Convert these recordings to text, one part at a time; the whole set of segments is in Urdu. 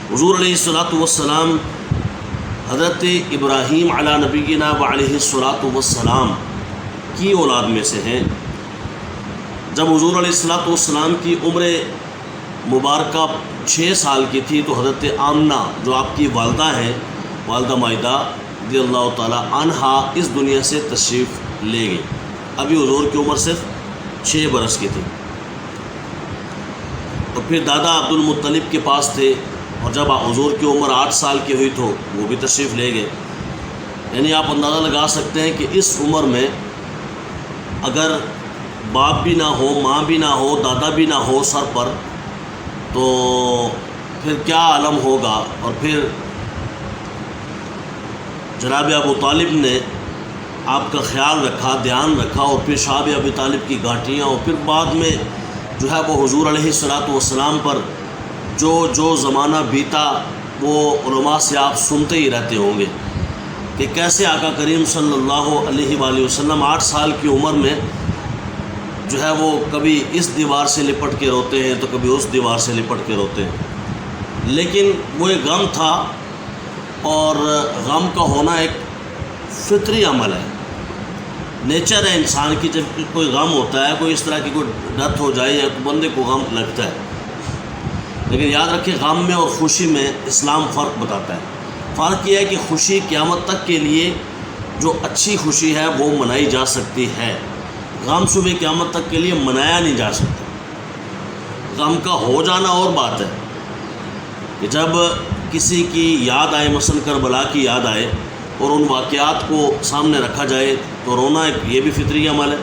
حضور علیہ الصلوۃ والسلام حضرت ابراہیم علی نبینا وعلیہ الصلوۃ والسلام کی اولاد میں سے ہیں۔ جب حضور علیہ الصلوۃ والسلام کی عمر مبارکہ 6 سال کی تھی تو حضرت آمنہ جو آپ کی والدہ ہیں، والدہ مائدہ رضی اللہ تعالی عنہا، اس دنیا سے تشریف لے گئی۔ ابھی حضور کی عمر صرف 6 برس کی تھی۔ اور پھر دادا عبد المطلب کے پاس تھے، اور جب حضور کی عمر 8 سال کی ہوئی تو وہ بھی تشریف لے گئے۔ یعنی آپ اندازہ لگا سکتے ہیں کہ اس عمر میں اگر باپ بھی نہ ہو، ماں بھی نہ ہو، دادا بھی نہ ہو سر پر، تو پھر کیا عالم ہوگا۔ اور پھر جناب ابو طالب نے آپ کا خیال رکھا، دھیان رکھا، اور پھر شعب ابی طالب کی گھاٹیاں، اور پھر بعد میں جو ہے وہ حضور علیہ الصلوۃ والسلام پر جو زمانہ بیتا وہ علماء سے آپ سنتے ہی رہتے ہوں گے کہ کیسے آقا کریم صلی اللہ علیہ وآلہ وسلم 8 سال کی عمر میں جو ہے وہ کبھی اس دیوار سے لپٹ کے روتے ہیں تو کبھی اس دیوار سے لپٹ کے روتے ہیں۔ لیکن وہ ایک غم تھا، اور غم کا ہونا ایک فطری عمل ہے، نیچر ہے انسان کی۔ جب کوئی غم ہوتا ہے، کوئی اس طرح کی کوئی ڈیتھ ہو جائے یا بندے کو غم لگتا ہے، لیکن یاد رکھیں غم میں اور خوشی میں اسلام فرق بتاتا ہے۔ فرق یہ ہے کہ خوشی قیامت تک کے لیے جو اچھی خوشی ہے وہ منائی جا سکتی ہے، غم صبح قیامت تک کے لیے منایا نہیں جا سکتا۔ غم کا ہو جانا اور بات ہے کہ جب کسی کی یاد آئے، مثلا کربلا کی یاد آئے اور ان واقعات کو سامنے رکھا جائے تو رونا یہ بھی فطری عمل ہے،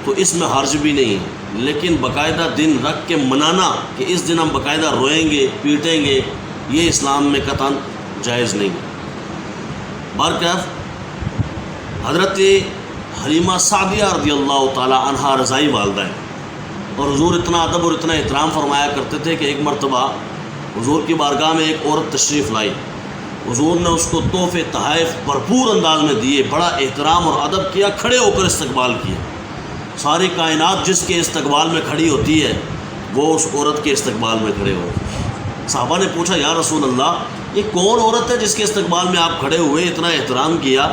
تو اس میں حرج بھی نہیں ہے۔ لیکن باقاعدہ دن رکھ کے منانا کہ اس دن ہم باقاعدہ روئیں گے، پیٹیں گے، یہ اسلام میں قطعاً جائز نہیں ہے۔ برکیف حضرت حلیمہ سعدیہ رضی اللہ تعالی عنہا رضائی والدہ ہیں، اور حضور اتنا ادب اور اتنا احترام فرمایا کرتے تھے کہ ایک مرتبہ حضور کی بارگاہ میں ایک عورت تشریف لائی، حضور نے اس کو تحفے تحائف بھرپور انداز میں دیے، بڑا احترام اور ادب کیا، کھڑے ہو کر استقبال کیا۔ ساری کائنات جس کے استقبال میں کھڑی ہوتی ہے وہ اس عورت کے استقبال میں کھڑے ہو۔ صحابہ نے پوچھا یا رسول اللہ، یہ کون عورت ہے جس کے استقبال میں آپ کھڑے ہوئے، اتنا احترام کیا،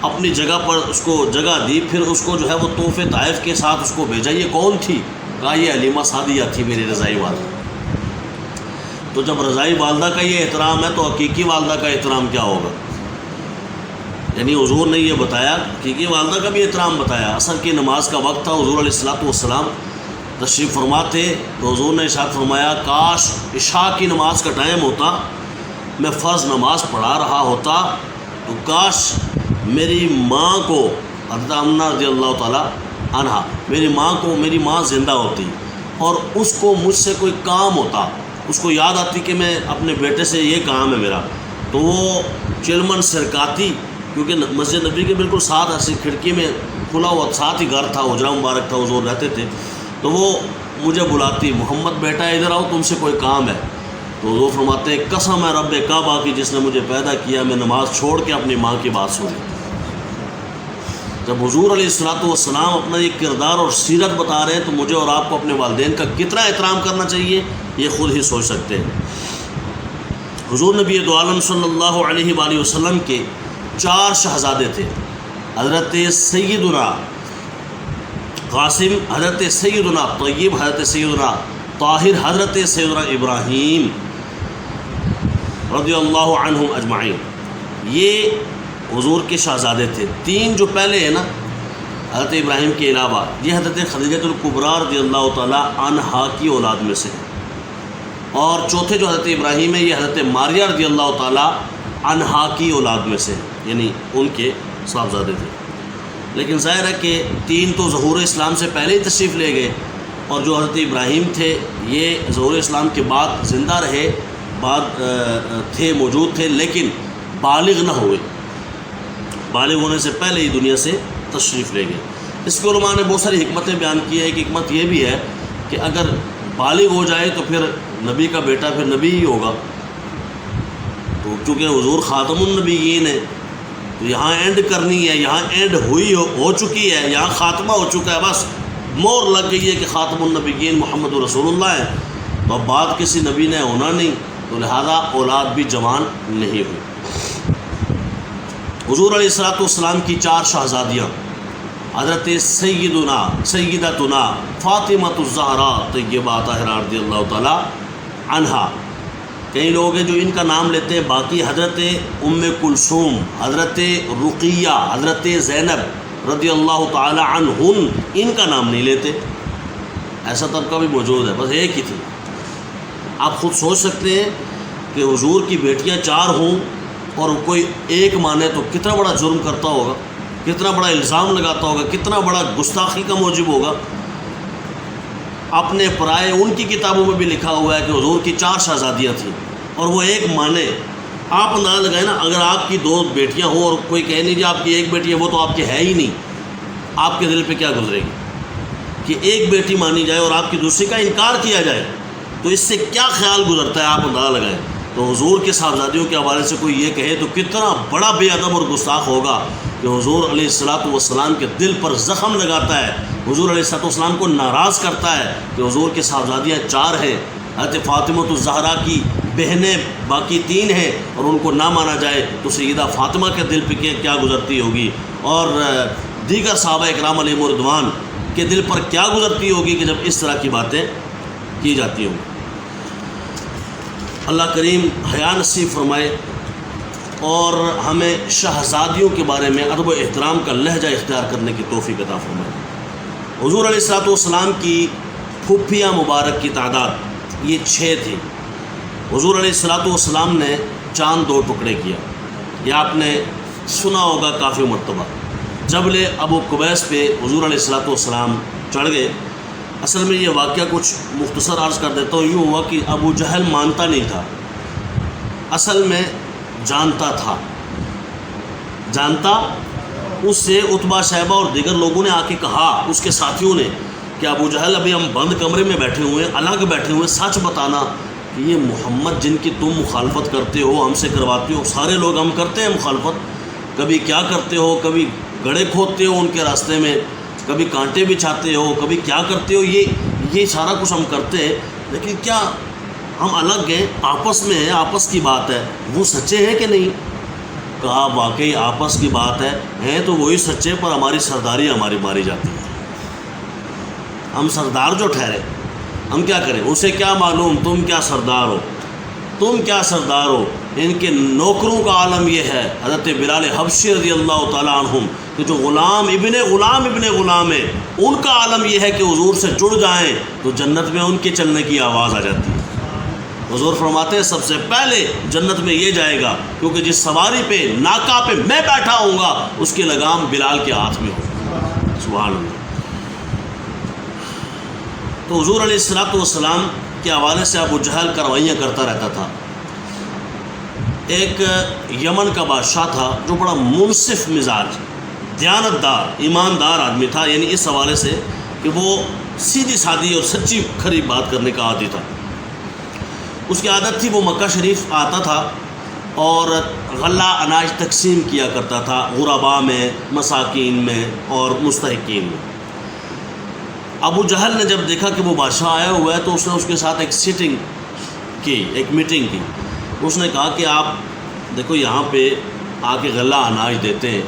اپنی جگہ پر اس کو جگہ دی، پھر اس کو جو ہے وہ تحفے تحائف کے ساتھ اس کو بھیجا، یہ کون تھی؟ کہا یہ حلیمہ سعدیہ تھی، میری رضائی والدہ۔ تو جب رضائی والدہ کا یہ احترام ہے تو حقیقی والدہ کا احترام کیا ہوگا؟ یعنی حضور نے یہ بتایا، حقیقی والدہ کا بھی احترام بتایا۔ عصر کی نماز کا وقت تھا، حضور علیہ الصلوۃ والسلام تشریف فرما تھے، تو حضور نے ارشاد فرمایا کاش عشاء کی نماز کا ٹائم ہوتا، میں فرض نماز پڑھا رہا ہوتا، تو کاش میری ماں کو، حضرت آمنہ رضی اللہ تعالی عنہا، میری ماں زندہ ہوتی اور اس کو مجھ سے کوئی کام ہوتا، اس کو یاد آتی کہ میں اپنے بیٹے سے یہ کام ہے میرا، تو وہ چلمن سرکاتی، کیونکہ مسجد نبی کے بالکل ساتھ ایسی کھڑکی میں کھلا ہوا ساتھ ہی گھر تھا، حجرہ مبارک تھا، حضور رہتے تھے، تو وہ مجھے بلاتی، محمد بیٹا ادھر آؤ، تم سے کوئی کام ہے۔ تو حضور فرماتے ہیں قسم ہے رب کعبہ کی جس نے مجھے پیدا کیا، میں نماز چھوڑ کے اپنی ماں کی بات سنی۔ جب حضور علیہ الصلوۃ والسلام اپنا یہ کردار اور سیرت بتا رہے ہیں تو مجھے اور آپ کو اپنے والدین کا کتنا احترام کرنا چاہیے یہ خود ہی سوچ سکتے ہیں۔ حضور نبی دو عالم صلی اللہ علیہ وآلہ وسلم کے 4 شہزادے تھے، حضرت سیدنا قاسم، حضرت سیدنا طیب، حضرت سیدنا طاہر، حضرت سیدنا ابراہیم رضی اللہ عنہم اجمعین۔ یہ حضور کے شہزادے تھے۔ 3 جو پہلے ہیں نا حضرت ابراہیم کے علاوہ، یہ حضرت خدیجہ الکبریٰ رضی اللہ تعالی عنہا کی اولاد میں سے ہیں، اور چوتھے جو حضرت ابراہیم ہے یہ حضرت ماریہ رضی اللہ تعالی عنہا کی اولاد میں سے ہیں، یعنی ان کے صاحبزادے تھے۔ لیکن ظاہر ہے کہ 3 تو ظہور اسلام سے پہلے ہی تشریف لے گئے، اور جو حضرت ابراہیم تھے یہ ظہور اسلام کے بعد زندہ رہے، موجود تھے، لیکن بالغ نہ ہوئے، بالغ ہونے سے پہلے ہی دنیا سے تشریف لے گئے۔ اس کے علماء نے بہت ساری حکمتیں بیان کی ہے۔ ایک حکمت یہ بھی ہے کہ اگر بالغ ہو جائے تو پھر نبی کا بیٹا پھر نبی ہی ہوگا، تو چونکہ حضور خاتم النبیین ہے تو یہاں اینڈ کرنی ہے، یہاں اینڈ ہو چکی ہے، یہاں خاتمہ ہو چکا ہے، بس مور لگ گئی ہے کہ خاتم النبیین محمد رسول اللہ ہے، تو اب بعد کسی نبی نے ہونا نہیں، تو لہذا اولاد بھی جوان نہیں ہوئی۔ حضور علیہ الصلوۃ والسلام کی 4 شہزادیاں حضرت سیدتنا فاطمۃ الزہراء طیبہ طاہرہ رضی اللہ تعالی عنہا، کئی لوگ ہیں جو ان کا نام لیتے ہیں، باقی حضرت ام کلثوم، حضرت رقیہ، حضرت زینب رضی اللہ تعالی عنہن، ان کا نام نہیں لیتے۔ ایسا طبقہ بھی موجود ہے، بس ایک ہی تھی۔ آپ خود سوچ سکتے ہیں کہ حضور کی بیٹیاں 4 ہوں اور کوئی ایک مانے تو کتنا بڑا جرم کرتا ہوگا، کتنا بڑا الزام لگاتا ہوگا، کتنا بڑا گستاخی کا موجب ہوگا۔ اپنے پرائے ان کی کتابوں میں بھی لکھا ہوا ہے کہ حضور کی 4 شہزادیاں تھیں اور وہ ایک مانے۔ آپ اندازہ لگائیں نا، اگر آپ کی 2 بیٹیاں ہوں اور کوئی کہے نہیں جی آپ کی ایک بیٹی ہے، وہ تو آپ کی ہے ہی نہیں، آپ کے دل پہ کیا گزرے گی کہ ایک بیٹی مانی جائے اور آپ کی دوسری کا انکار کیا جائے، تو اس سے کیا خیال گزرتا ہے، آپ اندازہ لگائیں۔ تو حضور کے صاحبزادیوں کے حوالے سے کوئی یہ کہے تو کتنا بڑا بے ادب اور گستاخ ہوگا کہ حضور علیہ الصلوۃ والسلام کے دل پر زخم لگاتا ہے، حضور علیہ الصلوۃ والسلام کو ناراض کرتا ہے کہ حضور کے صاحبزادیاں 4 ہیں، حضرت فاطمۃ الزہرا کی بہنیں باقی 3 ہیں، اور ان کو نہ مانا جائے تو سیدہ فاطمہ کے دل پہ کیا گزرتی ہوگی، اور دیگر صحابہ اکرام علیہم رضوان کے دل پر کیا گزرتی ہوگی کہ جب اس طرح کی باتیں کی جاتی ہوں۔ اللہ کریم حیا نصیب فرمائے اور ہمیں شہزادیوں کے بارے میں ادب و احترام کا لہجہ اختیار کرنے کی توفیق عطا فرمائے۔ حضور علیہ الصلوۃ والسلام کی پھوپھیاں مبارک کی تعداد یہ 6 تھی۔ حضور علیہ الصلوۃ والسلام نے چاند 2 ٹکڑے کیا، یہ آپ نے سنا ہوگا کافی مرتبہ۔ جبل ابو قبیس پہ حضور علیہ الصلوۃ والسلام چڑھ گئے۔ اصل میں یہ واقعہ کچھ مختصر عرض کر دیتا ہوں۔ یوں ہوا کہ ابو جہل مانتا نہیں تھا، اصل میں جانتا تھا، اس سے عتبہ شیبہ اور دیگر لوگوں نے آ کے کہا، اس کے ساتھیوں نے، کہ ابو جہل ابھی ہم بند کمرے میں بیٹھے ہوئے ہیں، الگ بیٹھے ہوئے، سچ بتانا کہ یہ محمد جن کی تم مخالفت کرتے ہو، ہم سے کرواتے ہو، سارے لوگ ہم کرتے ہیں مخالفت، کبھی کیا کرتے ہو، کبھی گڑھے کھودتے ہو ان کے راستے میں، کبھی کانٹے بچھاتے ہو، کبھی کیا کرتے ہو، یہ سارا کچھ ہم کرتے ہیں، لیکن کیا ہم الگ ہیں، آپس میں ہیں، آپس کی بات ہے، وہ سچے ہیں کہ نہیں؟ کہا واقعی آپس کی بات ہے، ہیں تو وہی سچے، پر ہماری سرداری ہماری ماری جاتی ہے، ہم سردار جو ٹھہرے، ہم کیا کریں، اسے کیا معلوم تم کیا سردار ہو، تم کیا سردار ہو۔ ان کے نوکروں کا عالم یہ ہے، حضرت بلال حبشی رضی اللہ تعالیٰ عنہم، کہ جو غلام ابن غلام ہے، ان کا عالم یہ ہے کہ حضور سے جڑ جائیں تو جنت میں ان کے چلنے کی آواز آ جاتی ہے۔ حضور فرماتے ہیں سب سے پہلے جنت میں یہ جائے گا کیونکہ جس سواری پہ ناکا پہ میں بیٹھا ہوں گا اس کے لگام بلال کے ہاتھ میں ہوگا۔ سبحان اللہ۔ تو حضور علیہ الصلوۃ والسلام کے حوالے سے ابو جہل کروائیاں کرتا رہتا تھا۔ ایک یمن کا بادشاہ تھا جو بڑا منصف مزاج، دیانتدار، ایماندار آدمی تھا، یعنی اس حوالے سے کہ وہ سیدھی سادھی اور سچی کھری بات کرنے کا عادی تھا۔ اس کی عادت تھی وہ مکہ شریف آتا تھا اور غلہ اناج تقسیم کیا کرتا تھا غرباء میں، مساکین میں اور مستحقین میں۔ ابو جہل نے جب دیکھا کہ وہ بادشاہ آیا ہوا ہے تو اس نے اس کے ساتھ ایک سیٹنگ کی، ایک میٹنگ کی۔ اس نے کہا کہ آپ دیکھو یہاں پہ آ کے غلہ اناج دیتے ہیں،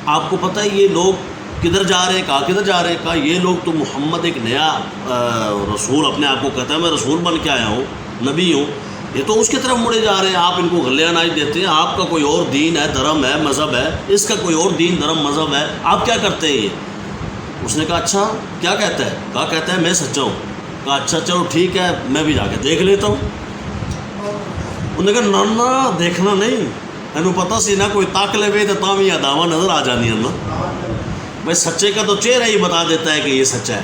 آپ کو پتہ ہے یہ لوگ کدھر جا رہے ہیں؟ کہا کدھر جا رہے ہیں؟ کہا یہ لوگ تو محمد ایک نیا رسول اپنے آپ کو کہتا ہے، میں رسول بن کے آیا ہوں، نبی ہوں، یہ تو اس کی طرف مڑے جا رہے ہیں، آپ ان کو غلہ اناج دیتے ہیں، آپ کا کوئی اور دین ہے، دھرم ہے، مذہب ہے، اس کا کوئی اور دین دھرم مذہب ہے، آپ کیا کرتے ہیں یہ؟ اس نے کہا اچھا کیا کہتا ہے؟ کہا کہتا ہے میں سچا ہوں۔ کہا اچھا چلو ٹھیک ہے میں بھی جا کے دیکھ لیتا ہوں۔ انہوں نے کہا نہ دیکھنا نہیں، اینو پتہ سی نہ کوئی تاک لے وے تو بھی دعویٰ نظر آ جانی ہے نا، بھائی سچے کا تو چہرہ ہی بتا دیتا ہے کہ یہ سچا ہے۔